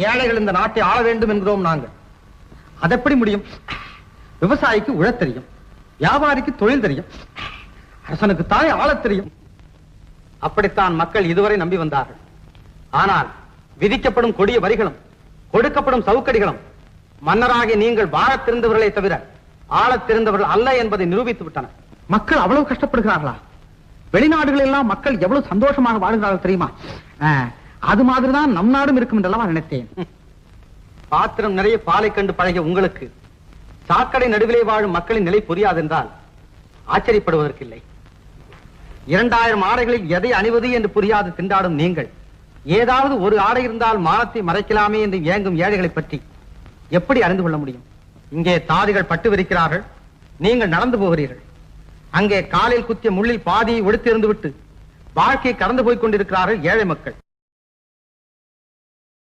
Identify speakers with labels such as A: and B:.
A: ஏழைகள் இந்த நாட்டை ஆள வேண்டும் என்கிறோம் நாங்கள். அதெப்படி முடியும்? விவசாயிக்கு உழத் தெரியும், வியாபாரிக்கு தொழில் தெரியும், அரசனுக்கு தானே ஆளத் தெரியும். அப்படித்தான் மக்கள் இதுவரை நம்பி வந்தார்கள். ஆனால் விதிக்கப்படும் கொடிய வரிகளும் கொடுக்கப்படும் சவுக்கடிகளும் மன்னராகிய நீங்கள் வாழத் தெரிந்தவர்களே தவிர ஆளத் தெரிந்தவர்கள் அல்ல என்பதை நிரூபித்து விட்டன. மக்கள் அவ்வளவு கஷ்டப்படுகிறார்களா? வெளிநாடுகள் எல்லாம் மக்கள் எவ்வளவு சந்தோஷமாக வாழ்கிறார்கள் தெரியுமா? அது மாதிரிதான் நம் நாடும் இருக்கும் என்றெல்லாம் நினைத்தேன். பாத்திரம் நிறைய பாலை கண்டு பழகிய உங்களுக்கு சாக்கடை நடுவிலே வாழும் மக்களின் நிலை புரியாதென்றால் ஆச்சரியப்படுவதற்கில்லை. 2000 ஆடைகளில் எதை அணிவது என்று புரியாது திண்டாடும் நீங்கள் ஏதாவது ஒரு ஆடை இருந்தால் மானத்தை மறைக்கலாமே என்று ஏங்கும் ஏழைகளை பற்றி எப்படி அறிந்து கொள்ள முடியும்? இங்கே தாதிகள் பட்டு விரிக்கிறார்கள், நீங்கள் நடந்து போகிறீர்கள். அங்கே காலில் குத்திய முள்ளில் பாதியை ஒடுத்திருந்து விட்டு வாழ்க்கையை கடந்து போய்க் கொண்டிருக்கிறார்கள் ஏழை மக்கள்.